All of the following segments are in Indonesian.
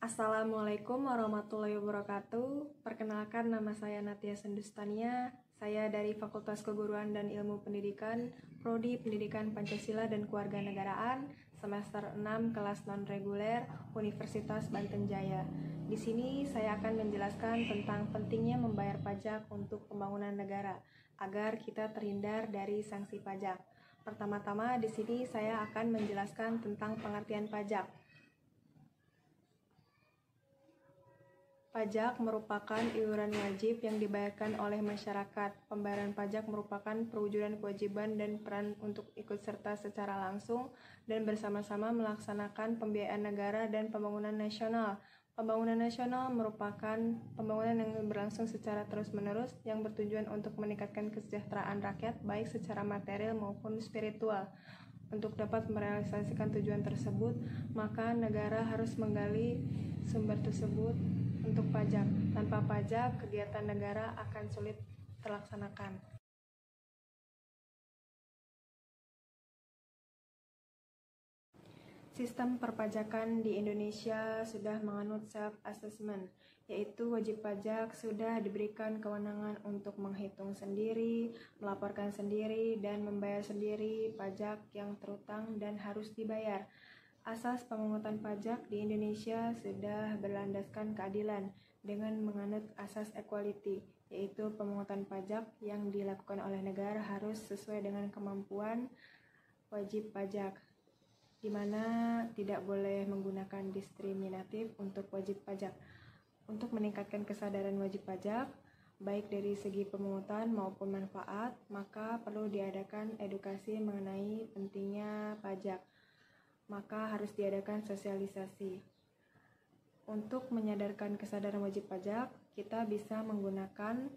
Assalamualaikum warahmatullahi wabarakatuh. Perkenalkan, nama saya Natia Sendustania. Saya dari Fakultas Keguruan dan Ilmu Pendidikan, Prodi Pendidikan Pancasila dan Kewarganegaraan, semester 6 kelas non-reguler, Universitas Banten Jaya. Di sini saya akan menjelaskan tentang pentingnya membayar pajak untuk pembangunan negara agar kita terhindar dari sanksi pajak. Pertama-tama di sini saya akan menjelaskan tentang pengertian pajak. Pajak merupakan iuran wajib yang dibayarkan oleh masyarakat. Pembayaran pajak merupakan perwujudan kewajiban dan peran untuk ikut serta secara langsung dan bersama-sama melaksanakan pembiayaan negara dan pembangunan nasional. Pembangunan nasional merupakan pembangunan yang berlangsung secara terus-menerus yang bertujuan untuk meningkatkan kesejahteraan rakyat baik secara material maupun spiritual. Untuk dapat merealisasikan tujuan tersebut, maka negara harus menggali sumber tersebut untuk pajak. Tanpa pajak, kegiatan negara akan sulit terlaksanakan. Sistem perpajakan di Indonesia sudah menganut self-assessment, yaitu wajib pajak sudah diberikan kewenangan untuk menghitung sendiri, melaporkan sendiri, dan membayar sendiri pajak yang terutang dan harus dibayar. Asas pemungutan pajak di Indonesia sudah berlandaskan keadilan dengan menganut asas equality, yaitu pemungutan pajak yang dilakukan oleh negara harus sesuai dengan kemampuan wajib pajak, di mana tidak boleh menggunakan diskriminatif untuk wajib pajak. Untuk meningkatkan kesadaran wajib pajak, baik dari segi pemungutan maupun manfaat, maka perlu diadakan edukasi mengenai pentingnya pajak. Maka harus diadakan sosialisasi. Untuk menyadarkan kesadaran wajib pajak, kita bisa menggunakan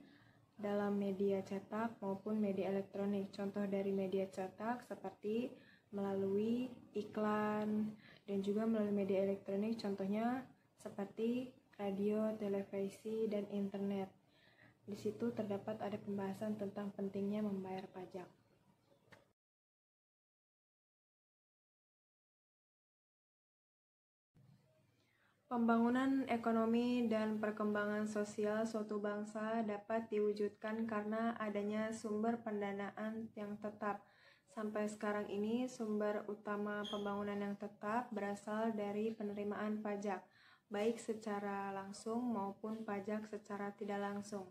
dalam media cetak maupun media elektronik. Contoh dari media cetak seperti melalui iklan dan juga melalui media elektronik, contohnya seperti radio, televisi, dan internet. Di situ terdapat ada pembahasan tentang pentingnya membayar pajak. Pembangunan ekonomi dan perkembangan sosial suatu bangsa dapat diwujudkan karena adanya sumber pendanaan yang tetap. Sampai sekarang ini, sumber utama pembangunan yang tetap berasal dari penerimaan pajak, baik secara langsung maupun pajak secara tidak langsung.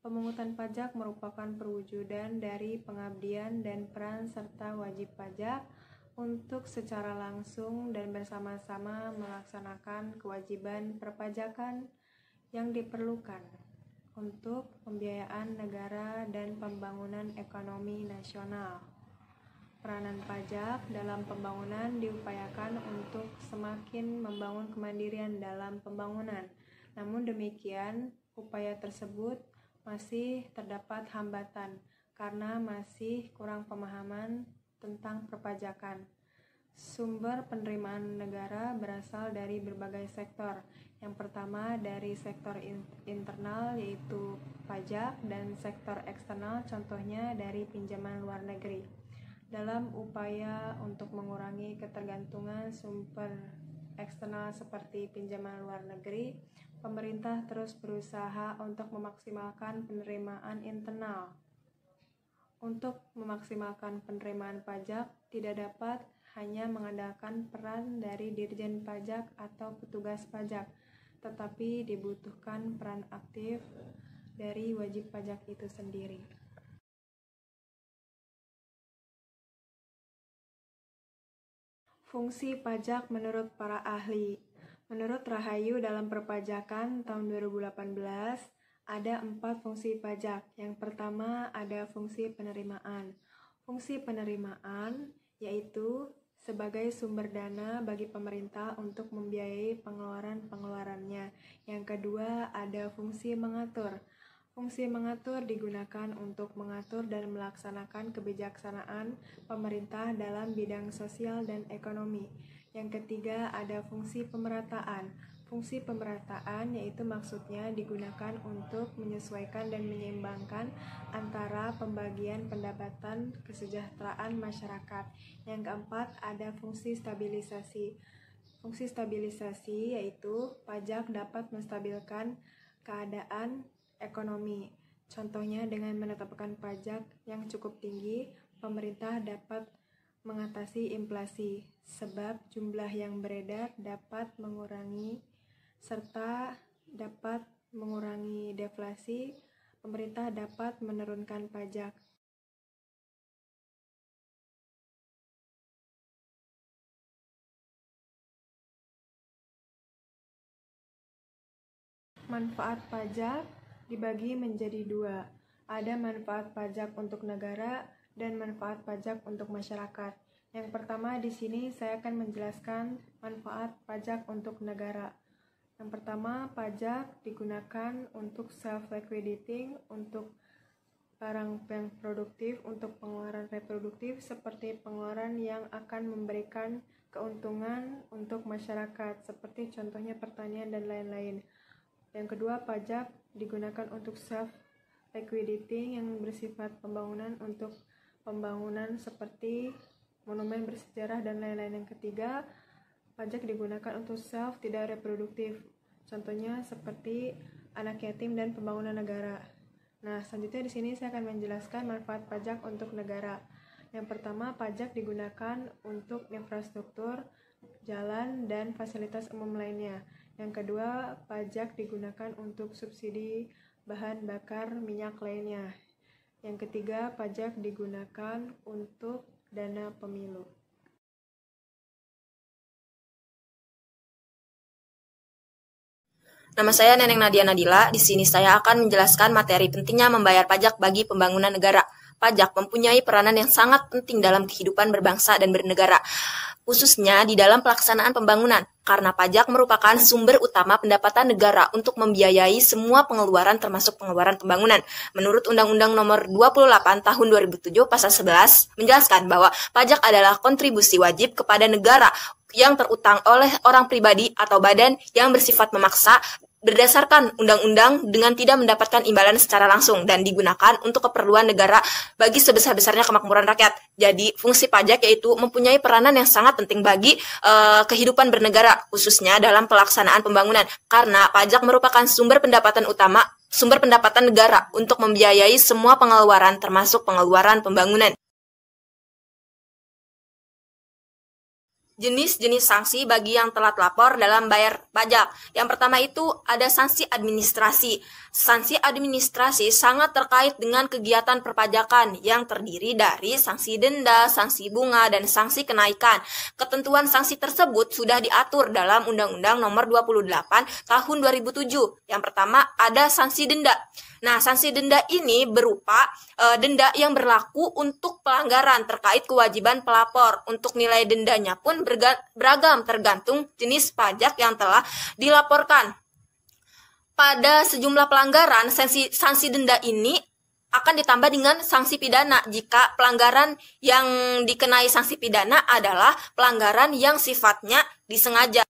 Pemungutan pajak merupakan perwujudan dari pengabdian dan peran serta wajib pajak untuk secara langsung dan bersama-sama melaksanakan kewajiban perpajakan yang diperlukan untuk pembiayaan negara dan pembangunan ekonomi nasional. Peranan pajak dalam pembangunan diupayakan untuk semakin membangun kemandirian dalam pembangunan. Namun demikian, upaya tersebut masih terdapat hambatan karena masih kurang pemahaman tentang perpajakan. Sumber penerimaan negara berasal dari berbagai sektor. Yang pertama dari sektor internal, yaitu pajak, dan sektor eksternal, contohnya dari pinjaman luar negeri. Dalam upaya untuk mengurangi ketergantungan sumber eksternal seperti pinjaman luar negeri, pemerintah terus berusaha untuk memaksimalkan penerimaan internal. Untuk memaksimalkan penerimaan pajak, tidak dapat hanya mengandalkan peran dari Dirjen Pajak atau petugas pajak, tetapi dibutuhkan peran aktif dari wajib pajak itu sendiri. Fungsi pajak menurut para ahli. Menurut Rahayu dalam Perpajakan tahun 2018, ada 4 fungsi pajak. Yang pertama ada fungsi penerimaan. Fungsi penerimaan yaitu sebagai sumber dana bagi pemerintah untuk membiayai pengeluaran-pengeluarannya. Yang kedua ada fungsi mengatur. Fungsi mengatur digunakan untuk mengatur dan melaksanakan kebijaksanaan pemerintah dalam bidang sosial dan ekonomi. Yang ketiga ada fungsi pemerataan. Fungsi pemerataan yaitu maksudnya digunakan untuk menyesuaikan dan menyeimbangkan antara pembagian pendapatan kesejahteraan masyarakat. Yang keempat ada fungsi stabilisasi. Fungsi stabilisasi yaitu pajak dapat menstabilkan keadaan ekonomi. Contohnya dengan menetapkan pajak yang cukup tinggi, pemerintah dapat mengatasi inflasi, sebab jumlah yang beredar dapat mengurangi serta dapat mengurangi deflasi. Pemerintah dapat menurunkan pajak. Manfaat pajak dibagi menjadi dua. Ada manfaat pajak untuk negara dan manfaat pajak untuk masyarakat. Yang pertama di sini saya akan menjelaskan manfaat pajak untuk negara. Yang pertama, pajak digunakan untuk self-liquidating, untuk barang yang produktif, untuk pengeluaran reproduktif seperti pengeluaran yang akan memberikan keuntungan untuk masyarakat, seperti contohnya pertanian dan lain-lain. Yang kedua, pajak digunakan untuk self-liquidating yang bersifat pembangunan, untuk pembangunan seperti monumen bersejarah dan lain-lain. Yang ketiga, pajak digunakan untuk self tidak reproduktif, contohnya seperti anak yatim dan pembangunan negara. Nah, selanjutnya di sini saya akan menjelaskan manfaat pajak untuk negara. Yang pertama, pajak digunakan untuk infrastruktur, jalan, dan fasilitas umum lainnya. Yang kedua, pajak digunakan untuk subsidi bahan bakar minyak lainnya. Yang ketiga, pajak digunakan untuk dana pemilu. Nama saya Neneng Nadia Nadila. Di sini saya akan menjelaskan materi pentingnya membayar pajak bagi pembangunan negara. Pajak mempunyai peranan yang sangat penting dalam kehidupan berbangsa dan bernegara, khususnya di dalam pelaksanaan pembangunan, karena pajak merupakan sumber utama pendapatan negara untuk membiayai semua pengeluaran termasuk pengeluaran pembangunan. Menurut Undang-Undang Nomor 28 Tahun 2007 Pasal 11 menjelaskan bahwa pajak adalah kontribusi wajib kepada negara yang terutang oleh orang pribadi atau badan yang bersifat memaksa berdasarkan undang-undang dengan tidak mendapatkan imbalan secara langsung dan digunakan untuk keperluan negara bagi sebesar-besarnya kemakmuran rakyat. Jadi fungsi pajak yaitu mempunyai peranan yang sangat penting bagi kehidupan bernegara, khususnya dalam pelaksanaan pembangunan, karena pajak merupakan sumber pendapatan utama, sumber pendapatan negara untuk membiayai semua pengeluaran termasuk pengeluaran pembangunan. Jenis-jenis sanksi bagi yang telat lapor dalam bayar pajak. Yang pertama itu ada sanksi administrasi. Sanksi administrasi sangat terkait dengan kegiatan perpajakan yang terdiri dari sanksi denda, sanksi bunga, dan sanksi kenaikan. Ketentuan sanksi tersebut sudah diatur dalam Undang-Undang Nomor 28 Tahun 2007. Yang pertama ada sanksi denda. Nah, sanksi denda ini berupa denda yang berlaku untuk pelanggaran terkait kewajiban pelapor. Untuk nilai dendanya pun beragam tergantung jenis pajak yang telah dilaporkan. Pada sejumlah pelanggaran, sanksi denda ini akan ditambah dengan sanksi pidana jika pelanggaran yang dikenai sanksi pidana adalah pelanggaran yang sifatnya disengaja.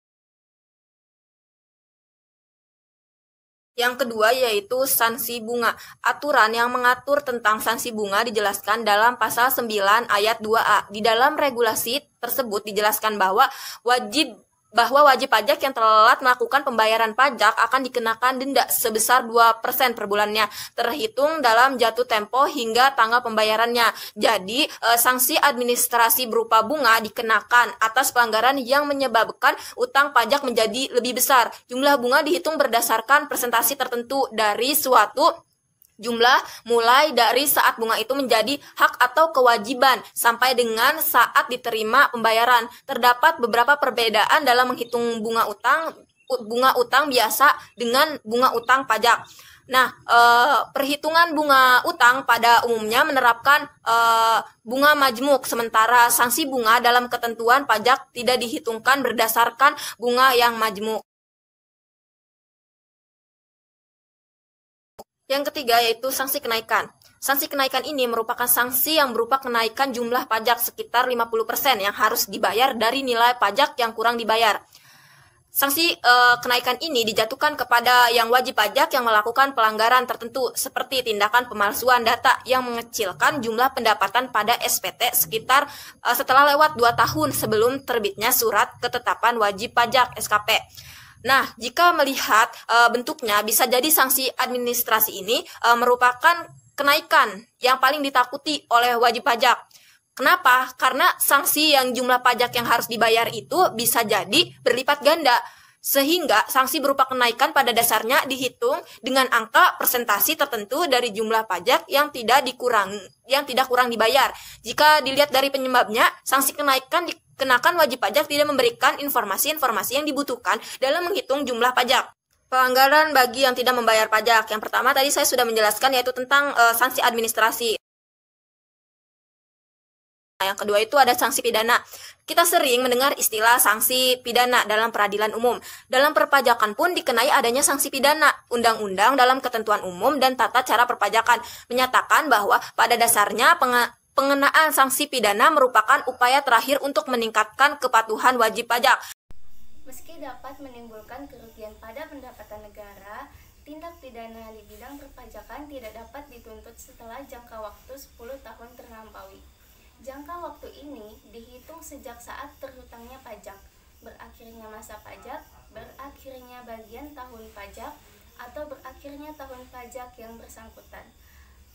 Yang kedua yaitu sanksi bunga. Aturan yang mengatur tentang sanksi bunga dijelaskan dalam pasal 9 ayat 2A. Di dalam regulasi tersebut dijelaskan bahwa wajib pajak yang telat melakukan pembayaran pajak akan dikenakan denda sebesar 2% per bulannya, terhitung dalam jatuh tempo hingga tanggal pembayarannya. Jadi, sanksi administrasi berupa bunga dikenakan atas pelanggaran yang menyebabkan utang pajak menjadi lebih besar. Jumlah bunga dihitung berdasarkan presentasi tertentu dari suatu jumlah mulai dari saat bunga itu menjadi hak atau kewajiban sampai dengan saat diterima pembayaran. Terdapat beberapa perbedaan dalam menghitung bunga utang biasa dengan bunga utang pajak. Nah, perhitungan bunga utang pada umumnya menerapkan bunga majmuk, sementara sanksi bunga dalam ketentuan pajak tidak dihitungkan berdasarkan bunga yang majmuk. Yang ketiga yaitu sanksi kenaikan. Sanksi kenaikan ini merupakan sanksi yang berupa kenaikan jumlah pajak sekitar 50% yang harus dibayar dari nilai pajak yang kurang dibayar. Sanksi kenaikan ini dijatuhkan kepada yang wajib pajak yang melakukan pelanggaran tertentu seperti tindakan pemalsuan data yang mengecilkan jumlah pendapatan pada SPT sekitar setelah lewat 2 tahun sebelum terbitnya surat ketetapan wajib pajak SKP. Nah, jika melihat bentuknya bisa jadi sanksi administrasi ini merupakan kenaikan yang paling ditakuti oleh wajib pajak. Kenapa? Karena sanksi yang jumlah pajak yang harus dibayar itu bisa jadi berlipat ganda. Sehingga sanksi berupa kenaikan pada dasarnya dihitung dengan angka persentasi tertentu dari jumlah pajak yang tidak kurang dibayar. Jika dilihat dari penyebabnya, sanksi kenaikan dikenakan wajib pajak tidak memberikan informasi-informasi yang dibutuhkan dalam menghitung jumlah pajak. Pelanggaran bagi yang tidak membayar pajak. Yang pertama tadi saya sudah menjelaskan yaitu tentang sanksi administrasi. Yang kedua itu ada sanksi pidana. Kita sering mendengar istilah sanksi pidana dalam peradilan umum. Dalam perpajakan pun dikenai adanya sanksi pidana. Undang-undang dalam ketentuan umum dan tata cara perpajakan menyatakan bahwa pada dasarnya pengenaan sanksi pidana merupakan upaya terakhir untuk meningkatkan kepatuhan wajib pajak. Meski dapat menimbulkan kerugian pada pendapatan negara, tindak pidana di bidang perpajakan tidak dapat dituntut setelah jangka waktu 10 tahun terlampaui. Jangka waktu ini dihitung sejak saat terhutangnya pajak, berakhirnya masa pajak, berakhirnya bagian tahun pajak, atau berakhirnya tahun pajak yang bersangkutan.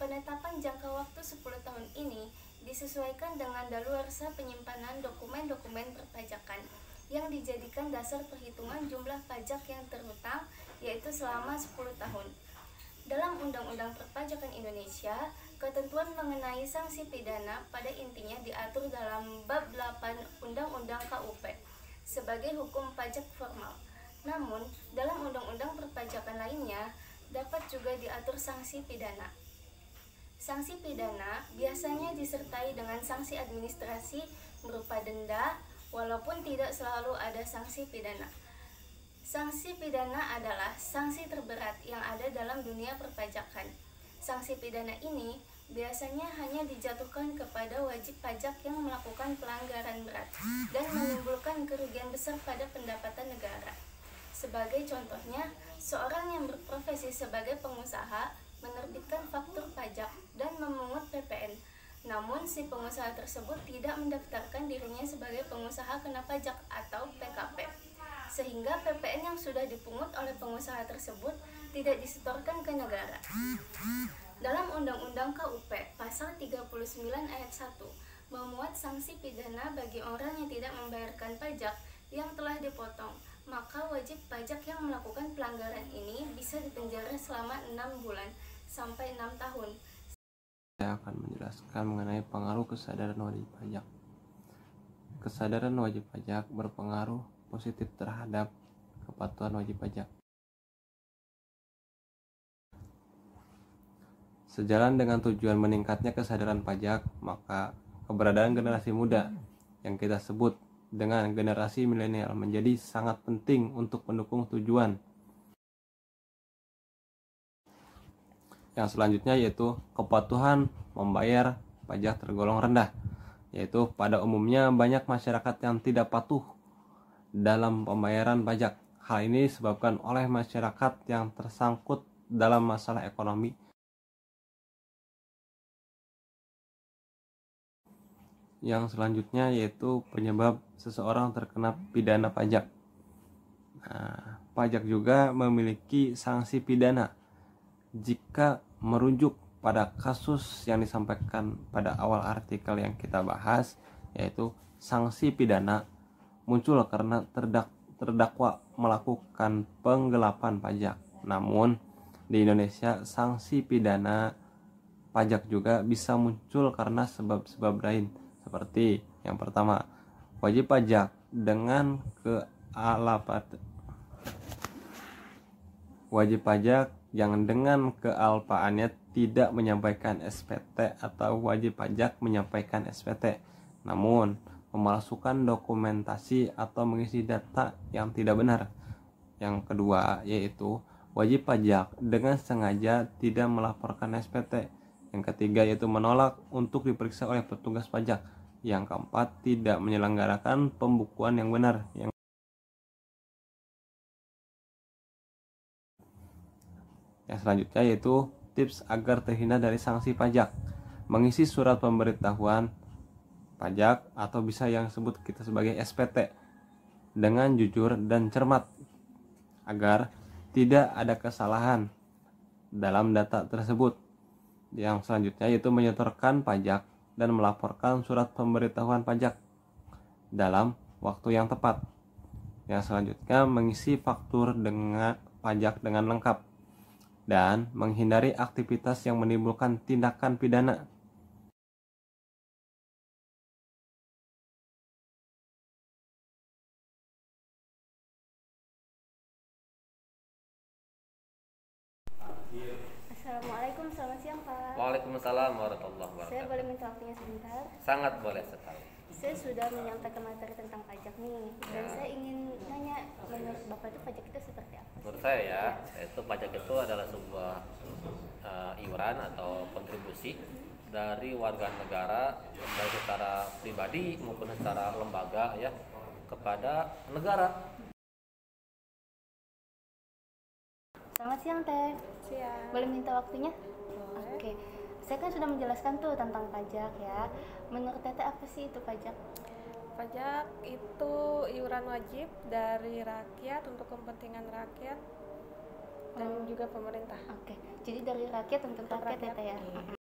Penetapan jangka waktu 10 tahun ini disesuaikan dengan daluarsa penyimpanan dokumen-dokumen perpajakan yang dijadikan dasar perhitungan jumlah pajak yang terhutang, yaitu selama 10 tahun. Dalam Undang-Undang Perpajakan Indonesia, ketentuan mengenai sanksi pidana pada intinya diatur dalam bab 8 Undang-Undang KUP sebagai hukum pajak formal. Namun, dalam undang-undang perpajakan lainnya dapat juga diatur sanksi pidana. Sanksi pidana biasanya disertai dengan sanksi administrasi berupa denda, walaupun tidak selalu ada sanksi pidana. Sanksi pidana adalah sanksi terberat yang ada dalam dunia perpajakan. Sanksi pidana ini biasanya hanya dijatuhkan kepada wajib pajak yang melakukan pelanggaran berat dan menimbulkan kerugian besar pada pendapatan negara. Sebagai contohnya, seorang yang berprofesi sebagai pengusaha menerbitkan faktur pajak dan memungut PPN. Namun, si pengusaha tersebut tidak mendaftarkan dirinya sebagai pengusaha kena pajak atau PKP, sehingga PPN yang sudah dipungut oleh pengusaha tersebut tidak disetorkan ke negara. Dalam Undang-Undang KUP, Pasal 39 Ayat 1, memuat sanksi pidana bagi orang yang tidak membayarkan pajak yang telah dipotong, maka wajib pajak yang melakukan pelanggaran ini bisa dipenjara selama 6 bulan sampai 6 tahun. Saya akan menjelaskan mengenai pengaruh kesadaran wajib pajak. Kesadaran wajib pajak berpengaruh positif terhadap kepatuhan wajib pajak. Sejalan dengan tujuan meningkatnya kesadaran pajak, maka keberadaan generasi muda yang kita sebut dengan generasi milenial menjadi sangat penting untuk mendukung tujuan. Yang selanjutnya yaitu kepatuhan membayar pajak tergolong rendah, yaitu pada umumnya banyak masyarakat yang tidak patuh dalam pembayaran pajak. Hal ini disebabkan oleh masyarakat yang tersangkut dalam masalah ekonomi. Yang selanjutnya yaitu penyebab seseorang terkena pidana pajak. Nah, pajak juga memiliki sanksi pidana. Jika merujuk pada kasus yang disampaikan pada awal artikel yang kita bahas, yaitu sanksi pidana muncul karena terdakwa melakukan penggelapan pajak. Namun di Indonesia sanksi pidana pajak juga bisa muncul karena sebab-sebab lain, seperti yang pertama, wajib pajak dengan wajib pajak yang dengan kealpaannya tidak menyampaikan SPT atau wajib pajak menyampaikan SPT, namun memalsukan dokumentasi atau mengisi data yang tidak benar. Yang kedua yaitu wajib pajak dengan sengaja tidak melaporkan SPT. Yang ketiga yaitu menolak untuk diperiksa oleh petugas pajak. Yang keempat tidak menyelenggarakan pembukuan yang benar. Yang selanjutnya yaitu tips agar terhindar dari sanksi pajak. Mengisi surat pemberitahuan pajak atau bisa yang disebut kita sebagai SPT dengan jujur dan cermat agar tidak ada kesalahan dalam data tersebut. Yang selanjutnya yaitu menyetorkan pajak dan melaporkan surat pemberitahuan pajak dalam waktu yang tepat. Yang selanjutnya mengisi faktur dengan pajak dengan lengkap dan menghindari aktivitas yang menimbulkan tindakan pidana. Assalamualaikum, selamat siang Pak. Waalaikumsalam warahmatullahi Saya wabarakatuh. boleh minta waktunya sebentar? Sangat boleh sekali. Saya sudah menyampaikan materi tentang pajak nih, dan saya ingin nanya, menurut Bapak itu pajak itu seperti apa? Menurut saya ya, itu pajak itu adalah sebuah iuran atau kontribusi dari warga negara, baik secara pribadi maupun secara lembaga ya, kepada negara. Selamat siang Teh. Siap. Boleh minta waktunya? Oke. Saya kan sudah menjelaskan tuh tentang pajak ya. Menurut Teteh apa sih itu pajak? Pajak itu iuran wajib dari rakyat untuk kepentingan rakyat dan juga pemerintah. Oke. Jadi dari rakyat untuk rakyat ya Teh ya. Iya.